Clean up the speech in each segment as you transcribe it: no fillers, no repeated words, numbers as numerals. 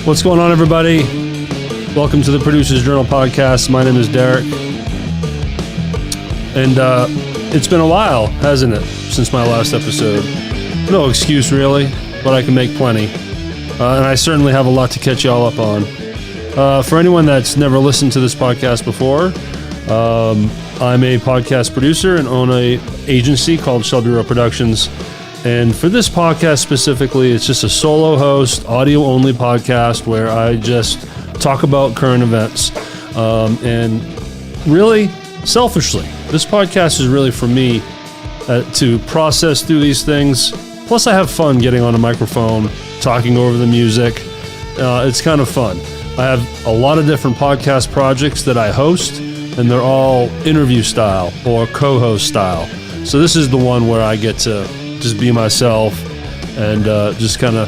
What's going on, everybody? Welcome to the Producers Journal podcast. My name is Derek. And it's been a while, hasn't it, since my last episode? No excuse, really, but I can make plenty. And I certainly have a lot to catch y'all up on. For anyone that's never listened to this podcast before, I'm a podcast producer and own an agency called Shelby Row Productions. And for this podcast specifically, it's just a solo host, audio-only podcast where I just talk about current events. And really, selfishly, this podcast is really for me to process through these things. Plus, I have fun getting on a microphone, talking over the music. It's kind of fun. I have a lot of different podcast projects that I host, and they're all interview style or co-host style. So this is the one where I get to just be myself and just kind of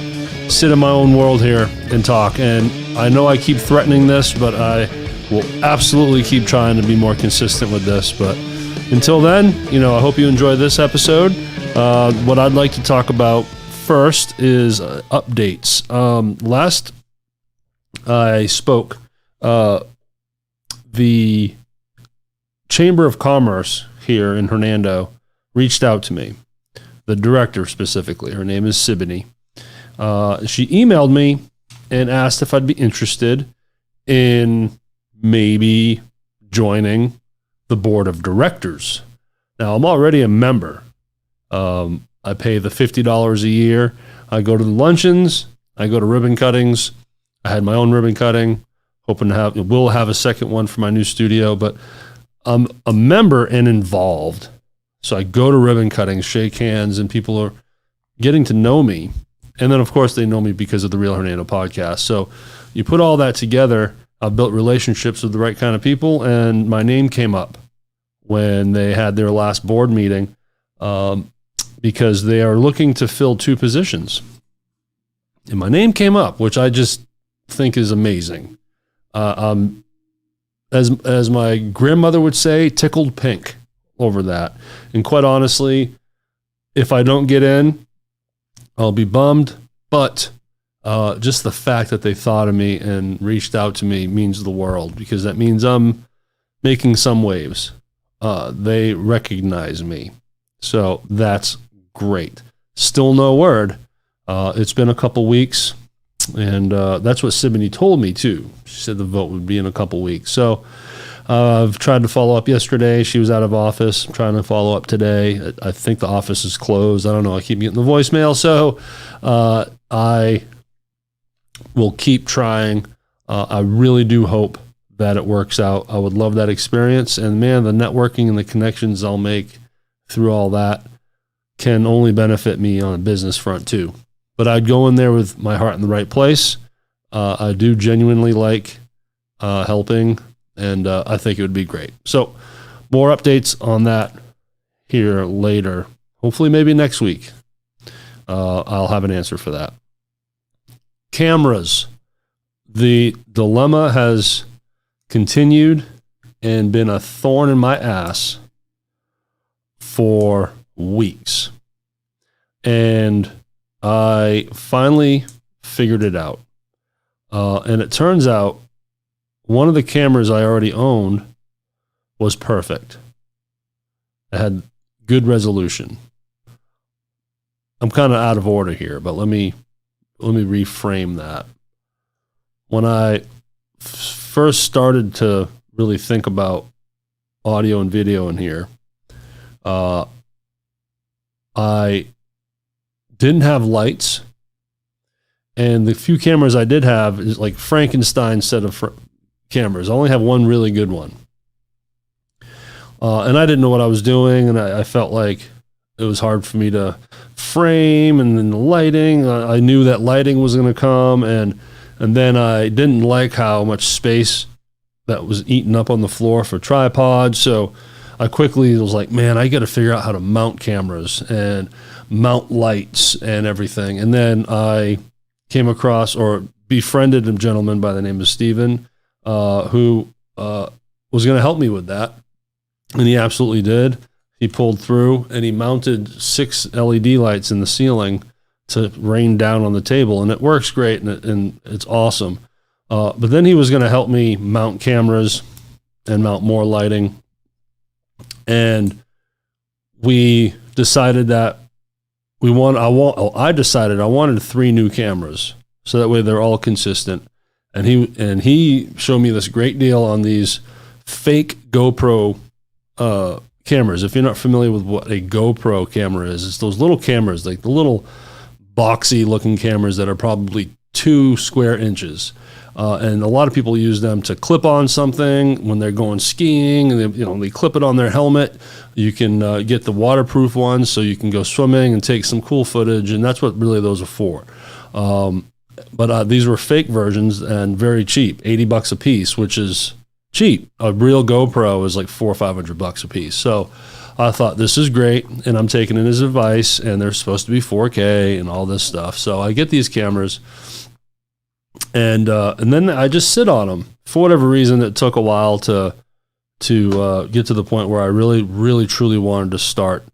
sit in my own world here and talk. And I know I keep threatening this, but I will absolutely keep trying to be more consistent with this. But until then, I hope you enjoy this episode. What I'd like to talk about first is updates. Last I spoke, the Chamber of Commerce here in Hernando reached out to me. The director specifically. Her name is Siboney. She emailed me and asked if I'd be interested in maybe joining the board of directors. Now, I'm already a member. I pay the $50 a year. I go to the luncheons. I go to ribbon cuttings. I had my own ribbon cutting. We'll have a second one for my new studio, but I'm a member and involved. So I go to ribbon cuttings, shake hands, and people are getting to know me. And then, of course, they know me because of the Real Hernando podcast. So you put all that together, I've built relationships with the right kind of people, and my name came up when they had their last board meeting because they are looking to fill 2 positions. And my name came up, which I just think is amazing. As my grandmother would say, tickled pink over that. And quite honestly, if I don't get in, I'll be bummed. But just the fact that they thought of me and reached out to me means the world, because that means I'm making some waves. They recognize me. So that's great. Still no word. It's been a couple weeks, and that's what Siboney told me too. She said the vote would be in a couple weeks. So I've tried to follow up yesterday. She was out of office. I'm trying to follow up today. I think the office is closed. I don't know. I keep getting the voicemail. So I will keep trying. I really do hope that it works out. I would love that experience. And man, the networking and the connections I'll make through all that can only benefit me on a business front too. But I'd go in there with my heart in the right place. I do genuinely like helping. And I think it would be great. So more updates on that here later. Hopefully maybe next week. I'll have an answer for that. Cameras. The dilemma has continued and been a thorn in my ass for weeks. And I finally figured it out. And it turns out one of the cameras I already owned was perfect. It had good resolution. I'm kind of out of order here, but let me reframe that. When I first started to really think about audio and video in here, I didn't have lights, and the few cameras I did have is like Frankenstein set of cameras. I only have one really good one. And I didn't know what I was doing, and I felt like it was hard for me to frame, and then the lighting, I knew that lighting was going to come, and then I didn't like how much space that was eaten up on the floor for tripods, so I quickly was like, man, I got to figure out how to mount cameras and mount lights and everything. And then I came across or befriended a gentleman by the name of Steven, who was going to help me with that. And he absolutely did. He pulled through and he mounted 6 LED lights in the ceiling to rain down on the table, and it works great, and it's awesome. But then he was going to help me mount cameras and mount more lighting. And we decided that I decided I wanted 3 new cameras, so that way they're all consistent. And he showed me this great deal on these fake GoPro cameras. If you're not familiar with what a GoPro camera is, it's those little cameras, like the little boxy looking cameras that are probably 2 square inches. And a lot of people use them to clip on something when they're going skiing, and they clip it on their helmet. You can get the waterproof ones so you can go swimming and take some cool footage, and that's what really those are for. But these were fake versions and very cheap, $80 a piece, which is cheap. A real GoPro is like $400 or $500 a piece. So I thought, this is great, and I'm taking it as advice, and they're supposed to be 4K and all this stuff. So I get these cameras, and then I just sit on them. For whatever reason, it took a while to get to the point where I really, really, truly wanted to start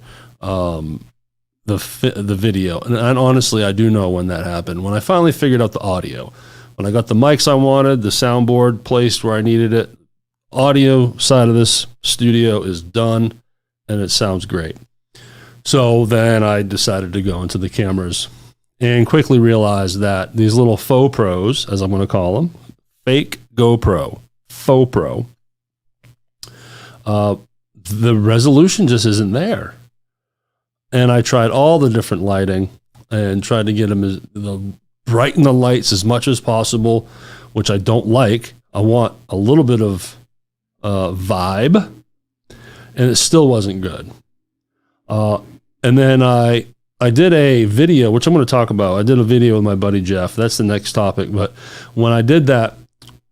the video. And honestly, I do know when that happened. When I finally figured out the audio, when I got the mics I wanted, the soundboard placed where I needed it, audio side of this studio is done, and it sounds great. So then I decided to go into the cameras and quickly realized that these little faux pros, as I'm going to call them, fake GoPro, faux pro, the resolution just isn't there. And I tried all the different lighting and tried to get them brighten the lights as much as possible, which I don't like. I want a little bit of vibe, and it still wasn't good. And then I did a video, which I'm going to talk about. I did a video with my buddy Jeff. That's the next topic. But when I did that,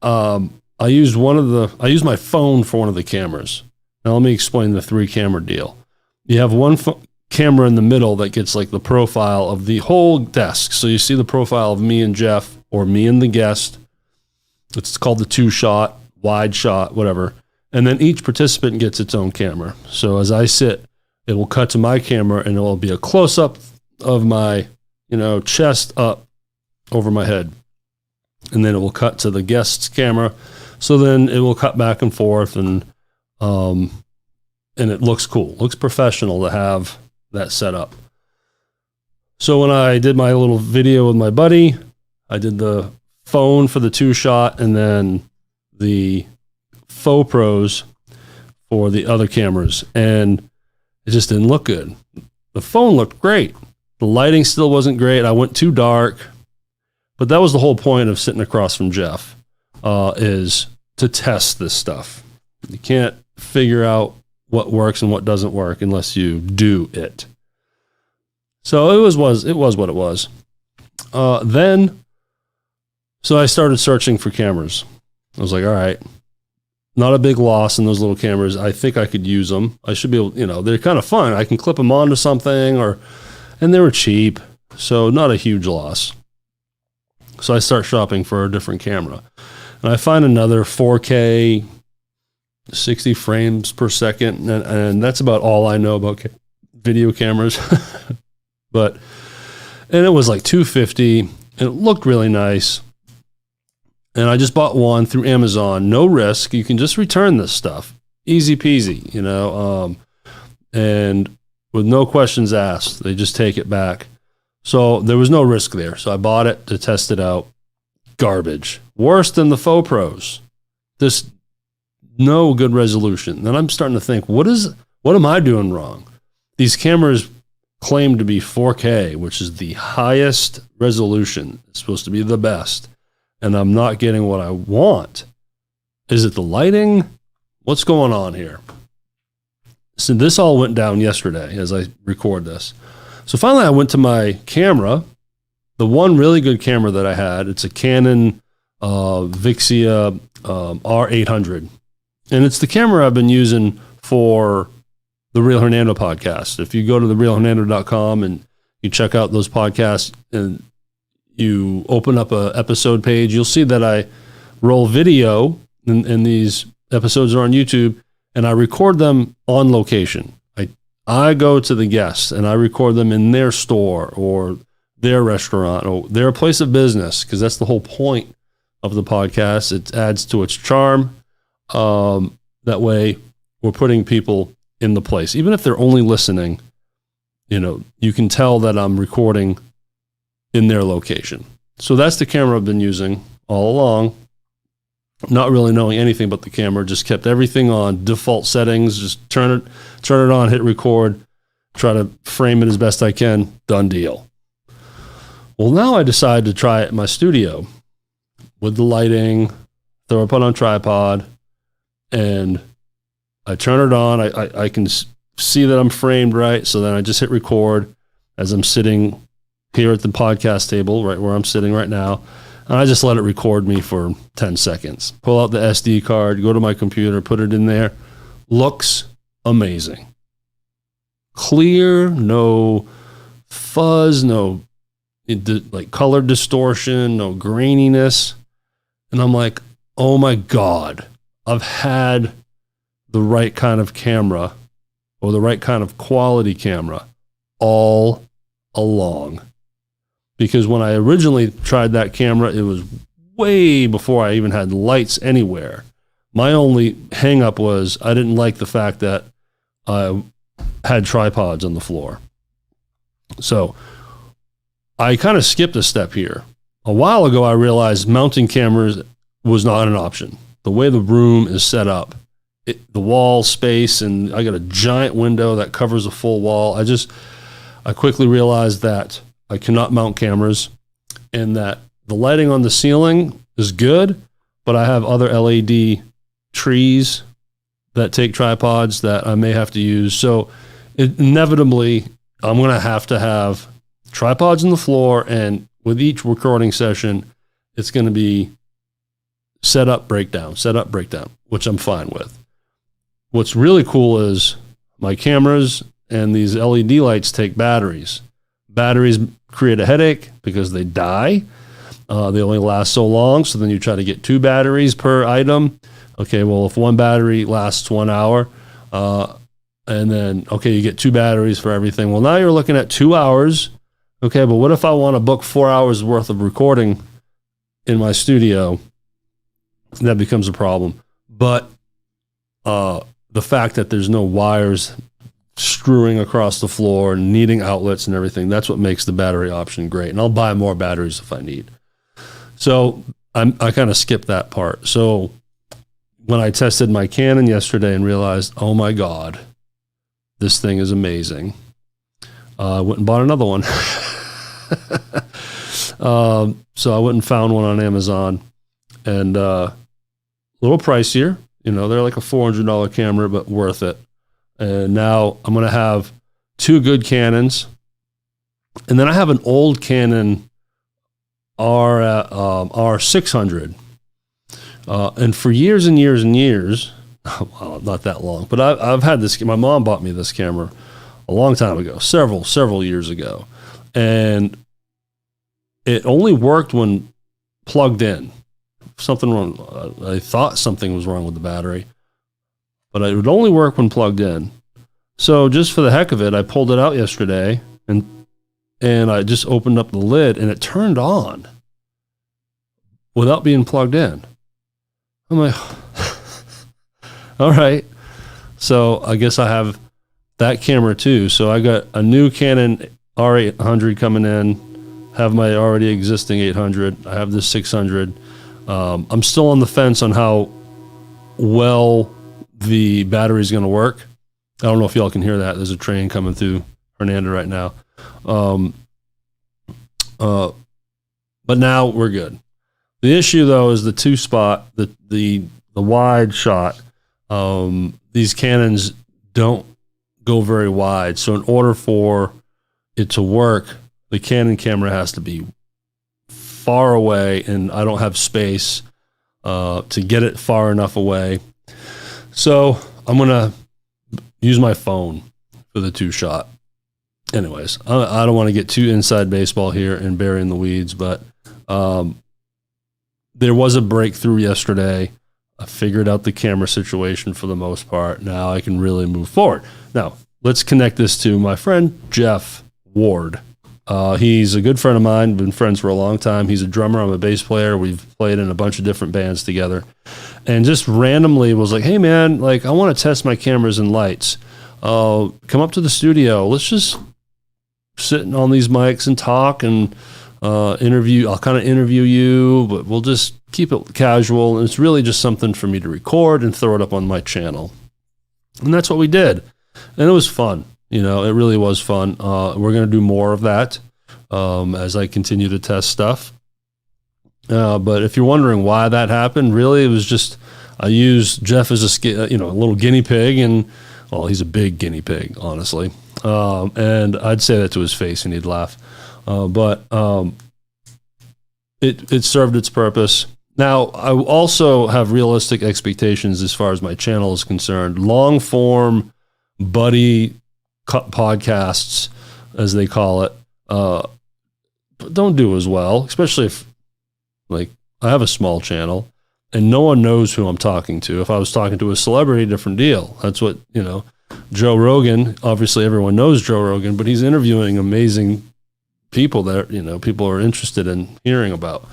I used my phone for one of the cameras. Now let me explain the 3 camera deal. You have one camera in the middle that gets like the profile of the whole desk. So you see the profile of me and Jeff, or me and the guest. It's called the 2-shot, wide shot, whatever. And then each participant gets its own camera. So as I sit, it will cut to my camera, and it will be a close-up of my, chest up over my head. And then it will cut to the guest's camera. So then it will cut back and forth, and it looks cool. It looks professional to have that set up. So when I did my little video with my buddy, I did the phone for the 2-shot, and then the faux pros for the other cameras. And it just didn't look good. The phone looked great. The lighting still wasn't great. I went too dark. But that was the whole point of sitting across from Jeff, is to test this stuff. You can't figure out what works and what doesn't work unless you do it. So it was what it was. So I started searching for cameras. I was like, all right, not a big loss in those little cameras. I think I could use them. I should be able, they're kind of fun. I can clip them onto something, and they were cheap. So not a huge loss. So I start shopping for a different camera, and I find another 4K, 60 frames per second. And that's about all I know about video cameras. And it was like $250, and it looked really nice. And I just bought one through Amazon, no risk. You can just return this stuff. Easy peasy, and with no questions asked, they just take it back. So there was no risk there. So I bought it to test it out. Garbage. Worse than the faux pros. This no good resolution. Then I'm starting to think, what am I doing wrong? These cameras claim to be 4K, which is the highest resolution. It's supposed to be the best. And I'm not getting what I want. Is it the lighting? What's going on here? So this all went down yesterday as I record this. So finally I went to my camera, the one really good camera that I had. It's a Canon Vixia R800. And it's the camera I've been using for the Real Hernando podcast. If you go to therealhernando.com and you check out those podcasts and you open up a episode page, you'll see that I roll video, and these episodes are on YouTube, and I record them on location. I go to the guests and I record them in their store or their restaurant or their place of business, because that's the whole point of the podcast. It adds to its charm. That way we're putting people in the place. Even if they're only listening, you can tell that I'm recording in their location. So that's the camera I've been using all along. Not really knowing anything about the camera, just kept everything on default settings, just turn it on, hit record, try to frame it as best I can, done deal. Well, now I decided to try it in my studio with the lighting, throw it on tripod, and I turn it on. I can see that I'm framed right, so then I just hit record as I'm sitting here at the podcast table, right where I'm sitting right now, and I just let it record me for 10 seconds. Pull out the SD card, go to my computer, put it in there. Looks amazing. Clear, no fuzz, no like color distortion, no graininess. And I'm like, oh my God, I've had the right kind of camera or the right kind of quality camera all along. Because when I originally tried that camera, it was way before I even had lights anywhere. My only hang up was I didn't like the fact that I had tripods on the floor. So I kind of skipped a step here. A while ago, I realized mounting cameras was not an option. The way the room is set up, the wall space, and I got a giant window that covers a full wall. I quickly realized that I cannot mount cameras, and that the lighting on the ceiling is good, but I have other LED trees that take tripods that I may have to use. So inevitably, I'm going to have tripods on the floor, and with each recording session, it's going to be set up, breakdown, which I'm fine with. What's really cool is my cameras and these LED lights take batteries. Batteries create a headache because they die. They only last so long. So then you try to get 2 batteries per item. Okay, well, if one battery lasts 1 hour, and then, okay, you get 2 batteries for everything. Well, now you're looking at 2 hours. Okay, but what if I want to book 4 hours worth of recording in my studio? That becomes a problem. But the fact that there's no wires screwing across the floor and needing outlets and everything, that's what makes the battery option great. And I'll buy more batteries if I need. So I kind of skipped that part. So when I tested my Canon yesterday and realized, oh my God, this thing is amazing, I went and bought another one. So I went and found one on Amazon, and a little pricier. They're like a $400 camera, but worth it. And now I'm going to have 2 good Canons. And then I have an old Canon R600. And for years and years and years, well, not that long, but I've had this. My mom bought me this camera a long time ago, several years ago. And it only worked when plugged in. Something wrong. I thought something was wrong with the battery, but it would only work when plugged in. So just for the heck of it, I pulled it out yesterday and I just opened up the lid and it turned on without being plugged in. I'm like, all right. So I guess I have that camera too. So I got a new Canon R800 coming in, have my already existing 800. I have this 600. I'm still on the fence on how well the battery is going to work. I don't know if y'all can hear that. There's a train coming through Hernando right now. But now we're good. The issue though is the 2-spot, the wide shot. These Canons don't go very wide. So in order for it to work, the Canon camera has to be far away, and I don't have space to get it far enough away. So I'm going to use my phone for the 2-shot. Anyways, I don't want to get too inside baseball here and bury in the weeds, but there was a breakthrough yesterday. I figured out the camera situation for the most part. Now I can really move forward. Now, let's connect this to my friend Jeff Ward. He's a good friend of mine, been friends for a long time. He's a drummer, I'm a bass player. We've played in a bunch of different bands together. And just randomly was like, hey man, like I want to test my cameras and lights. Come up to the studio. Let's just sit on these mics and talk and interview. I'll kind of interview you, but we'll just keep it casual. And it's really just something for me to record and throw it up on my channel. And that's what we did. And it was fun. You know, it really was fun. We're going to do more of that as I continue to test stuff. But if you're wondering why that happened, really, it was just I used Jeff as a little guinea pig, and well, he's a big guinea pig, honestly. And I'd say that to his face, and he'd laugh. But it served its purpose. Now, I also have realistic expectations as far as my channel is concerned. Long form buddy podcasts, as they call it, don't do as well, especially if, like, I have a small channel and no one knows who I'm talking to. If I was talking to a celebrity, different deal. That's what, Joe Rogan, obviously everyone knows Joe Rogan, but he's interviewing amazing people that, people are interested in hearing about.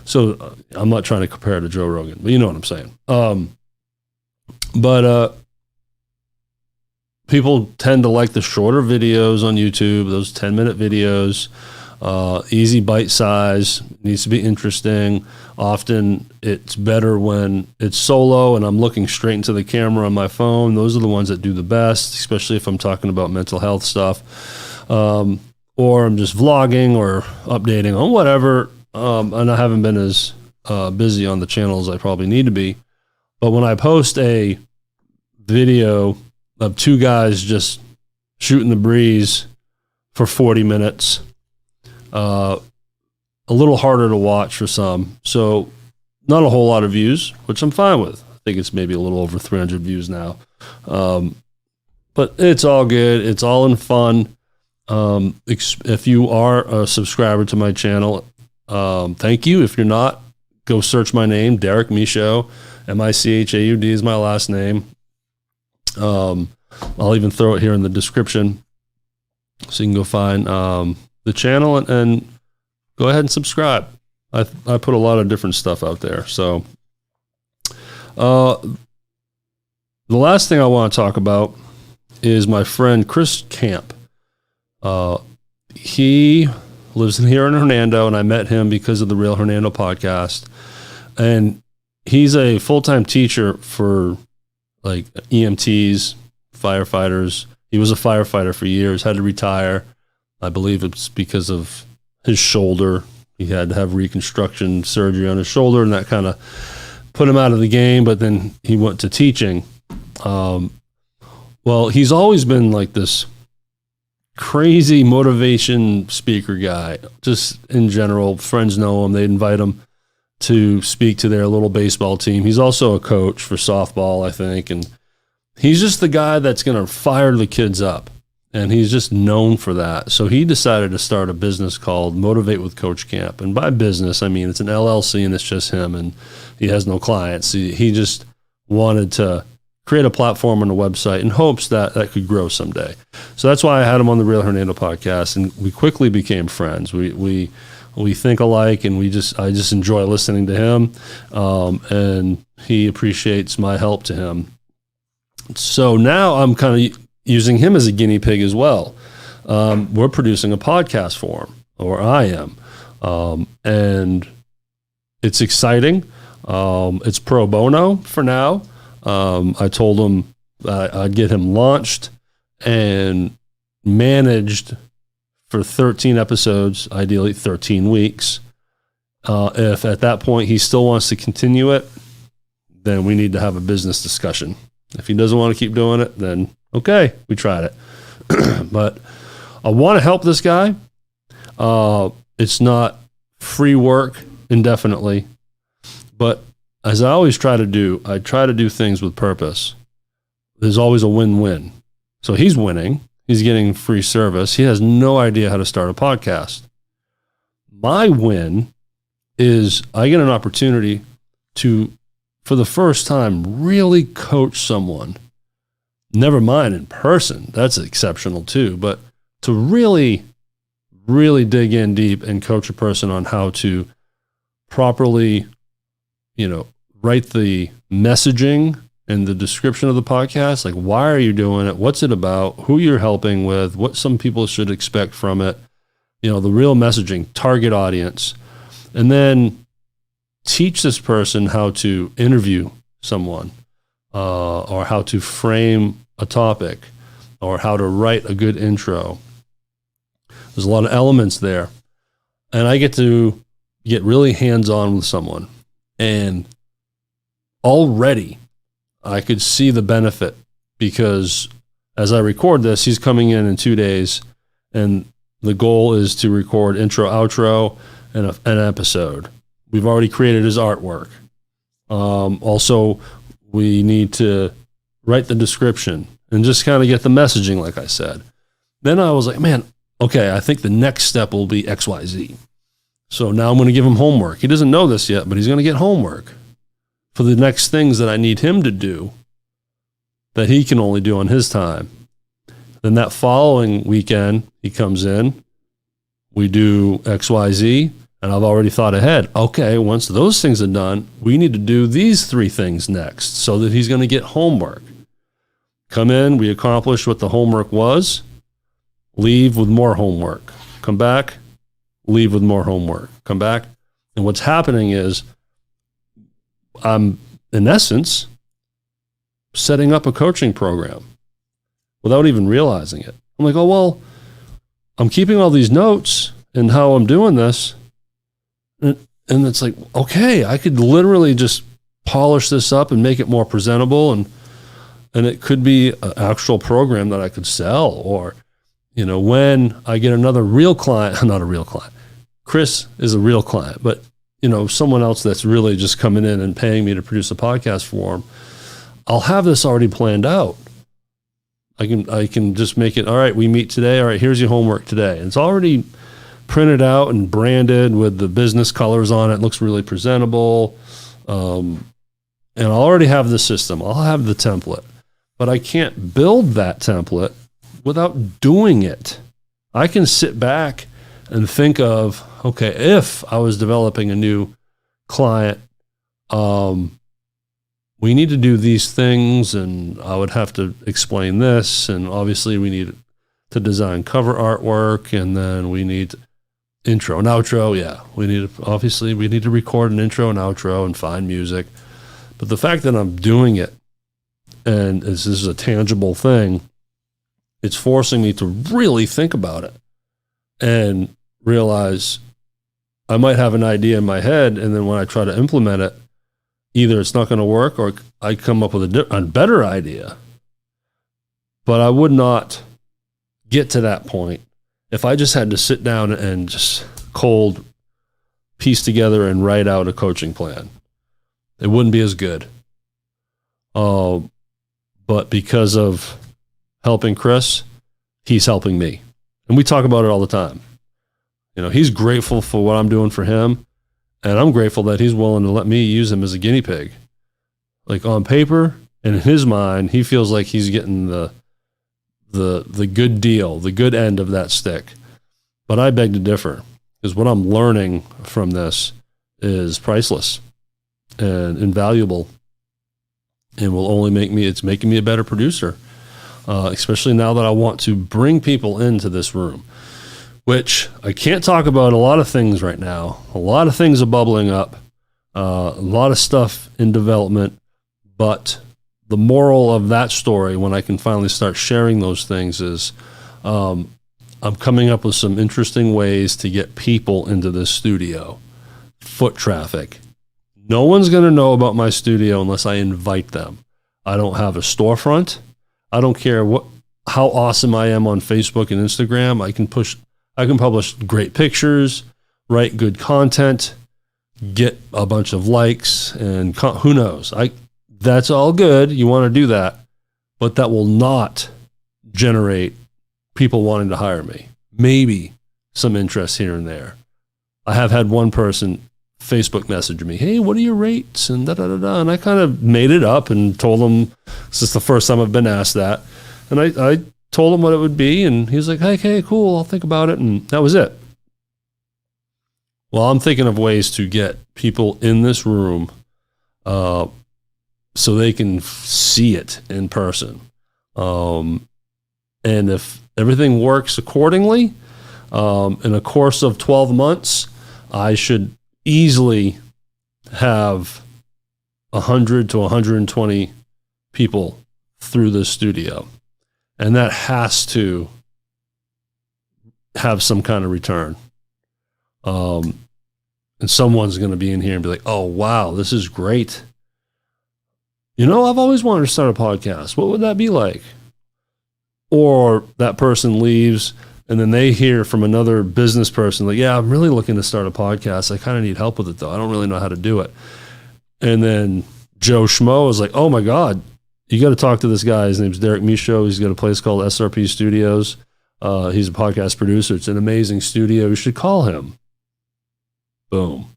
So I'm not trying to compare to Joe Rogan, but you know what I'm saying. But people tend to like the shorter videos on YouTube, those 10-minute videos. Easy bite size, needs to be interesting. Often it's better when it's solo and I'm looking straight into the camera on my phone. Those are the ones that do the best, especially if I'm talking about mental health stuff. Or I'm just vlogging or updating on whatever. And I haven't been as busy on the channel as I probably need to be. But when I post a video of two guys just shooting the breeze for 40 minutes, a little harder to watch for some. So not a whole lot of views, which I'm fine with. I think it's maybe a little over 300 views now. But it's all good. It's all in fun. If you are a subscriber to my channel, thank you. If you're not, go search my name, Derek Michaud. Michaud is my last name. I'll even throw it here in the description so you can go find the channel and go ahead and subscribe. I put a lot of different stuff out there. So the last thing I want to talk about is my friend Chris Camp. He lives here in Hernando, and I met him because of the Real Hernando podcast. And he's a full-time teacher for like EMTs, firefighters. He was a firefighter for years, had to retire. I believe it's because of his shoulder. He had to have reconstruction surgery on his shoulder, and that kind of put him out of the game, but then he went to teaching. Well, he's always been like this crazy motivation speaker guy. Just in general, friends know him. They invite him to speak to their little baseball team. He's also a coach for softball, I think, and he's just the guy that's going to fire the kids up. And he's just known for that. So he decided to start a business called Motivate with Coach Camp. And by business, I mean it's an LLC and it's just him, and he has no clients. He just wanted to create a platform on a website in hopes that that could grow someday. So that's why I had him on the Real Hernando podcast, and we quickly became friends. We think alike, and I just enjoy listening to him, and he appreciates my help to him. So now I'm kind of using him as a guinea pig as well. We're producing a podcast for him, or I am. And it's exciting. It's pro bono for now. I told him I'd get him launched and managed for 13 episodes, ideally 13 weeks. If at that point he still wants to continue it, then we need to have a business discussion. If he doesn't want to keep doing it, then okay, we tried it. But I want to help this guy. It's not free work indefinitely, but as I always try to do, I try to do things with purpose. There's always a win-win. So he's winning. He's getting free service. He has no idea how to start a podcast. My win is I get an opportunity to, for the first time, really coach someone. Never mind in person. That's exceptional too. But to really really dig in deep and coach a person on how to properly, write the messaging and the description of the podcast. Like, why are you doing it? What's it about? Who you're helping with? What some people should expect from it? The real messaging, target audience, and then teach this person how to interview someone, or how to frame a topic, or how to write a good intro. There's a lot of elements there. And I get to get really hands-on with someone. And already I could see the benefit, because as I record this, he's coming in 2 days, and the goal is to record intro, outro, and an episode. We've already created his artwork. Also, we need to write the description and just kind of get the messaging, like I said. Then I was like, man, okay, I think the next step will be XYZ. So now I'm going to give him homework. He doesn't know this yet, but he's going to get homework for the next things that I need him to do that he can only do on his time. Then that following weekend, he comes in, we do XYZ, and I've already thought ahead. Okay, once those things are done, we need to do these 3 things next, so that he's going to get homework. Come in, we accomplish what the homework was, leave with more homework. Come back, leave with more homework. Come back. And what's happening is I'm, in essence, setting up a coaching program without even realizing it. I'm like, oh, well, I'm keeping all these notes and how I'm doing this. And it's like, okay, I could literally just polish this up and make it more presentable. And it could be an actual program that I could sell. Or, when I get another real client, not a real client, Chris is a real client, but, someone else that's really just coming in and paying me to produce a podcast for him, I'll have this already planned out. I can just make it, all right, we meet today. All right, here's your homework today. And it's already printed out and branded with the business colors on it. It looks really presentable. And I'll already have the system. I'll have the template. But I can't build that template without doing it. I can sit back and think of, okay, if I was developing a new client, we need to do these things, and I would have to explain this, and obviously we need to design cover artwork, and then we need intro and outro. Yeah, we need to record an intro and outro and find music. But the fact that I'm doing it, and this is a tangible thing, it's forcing me to really think about it and realize I might have an idea in my head, and then when I try to implement it, either it's not going to work or I come up with a better idea. But I would not get to that point if I just had to sit down and just cold piece together and write out a coaching plan. It wouldn't be as good. But because of helping Chris, he's helping me. And we talk about it all the time. He's grateful for what I'm doing for him. And I'm grateful that he's willing to let me use him as a guinea pig. Like, on paper, and in his mind, he feels like he's getting the good deal, the good end of that stick. But I beg to differ, because what I'm learning from this is priceless and invaluable, and will only it's making me a better producer, especially now that I want to bring people into this room, which I can't talk about a lot of things right now. A lot of things are bubbling up, a lot of stuff in development, but the moral of that story, when I can finally start sharing those things, is I'm coming up with some interesting ways to get people into this studio. Foot traffic. No one's going to know about my studio unless I invite them. I don't have a storefront. I don't care how awesome I am on Facebook and Instagram. I can publish great pictures, write good content, get a bunch of likes, and who knows? That's all good. You want to do that, but that will not generate people wanting to hire me. Maybe some interest here and there. I have had one person Facebook message me, hey, what are your rates? And da-da-da-da. And I kind of made it up and told him, this is the first time I've been asked that. And I told him what it would be, and he was like, hey, cool, I'll think about it. And that was it. Well, I'm thinking of ways to get people in this room so they can see it in person. And if everything works accordingly, in a course of 12 months, I should easily have 100 to 120 people through this studio. And that has to have some kind of return. And someone's going to be in here and be like, oh, wow, this is great. You know, I've always wanted to start a podcast. What would that be like? Or that person leaves and then they hear from another business person, like, yeah, I'm really looking to start a podcast. I kind of need help with it, though. I don't really know how to do it. And then Joe Schmo is like, oh, my God, you got to talk to this guy. His name's Derek Michaud. He's got a place called SRP Studios. He's a podcast producer. It's an amazing studio. You should call him. Boom.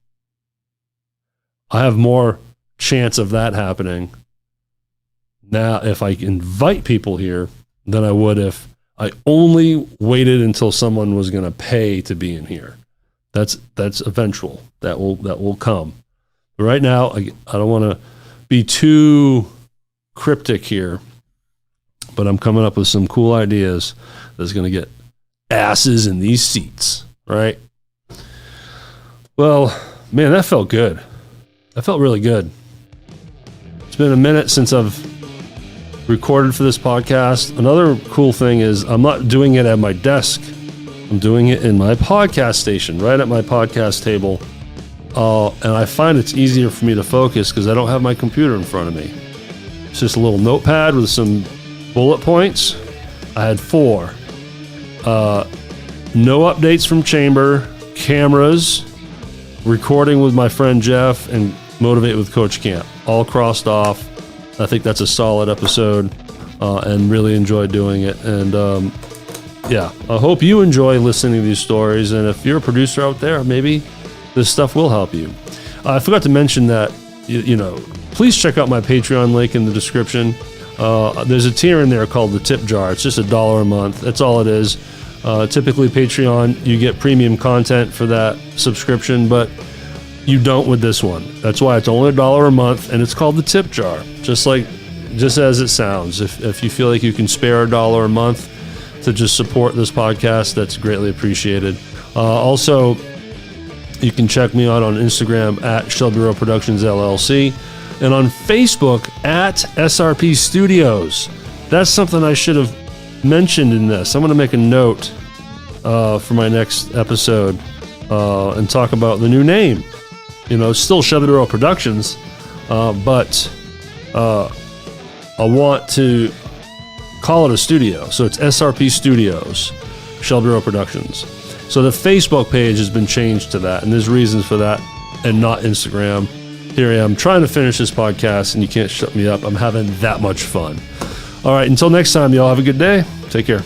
I have more chance of that happening now if I invite people here than I would if I only waited until someone was going to pay to be in here. That's eventual. That will come. But right now, I don't want to be too cryptic here, but I'm coming up with some cool ideas that's going to get asses in these seats, right? Well, man, that felt good. That felt really good. It's been a minute since I've recorded for this podcast. Another cool thing is I'm not doing it at my desk. I'm doing it in my podcast station, right at my podcast table. And I find it's easier for me to focus because I don't have my computer in front of me. It's just a little notepad with some bullet points. I had 4. No updates from Chamber, cameras, recording with my friend Jeff, and Motivate with Coach Camp. All crossed off. I think that's a solid episode and really enjoyed doing it. And yeah, I hope you enjoy listening to these stories. And if you're a producer out there, maybe this stuff will help you. I forgot to mention that, you know, please check out my Patreon link in the description. There's a tier in there called the Tip Jar. It's just $1 a month. That's all it is. Typically Patreon, you get premium content for that subscription, but you don't with this one. That's why it's only $1 a month, and it's called the Tip Jar. Just as it sounds. If you feel like you can spare $1 a month to just support this podcast, that's greatly appreciated. Also, you can check me out on Instagram at Shelby Row Productions LLC and on Facebook at SRP Studios. That's something I should have mentioned in this. I'm going to make a note for my next episode and talk about the new name. You know, still Shelby Row Productions, but I want to call it a studio. So it's SRP Studios, Shelby Row Productions. So the Facebook page has been changed to that, and there's reasons for that, and not Instagram. Here I am trying to finish this podcast, and you can't shut me up. I'm having that much fun. All right, until next time, y'all have a good day. Take care.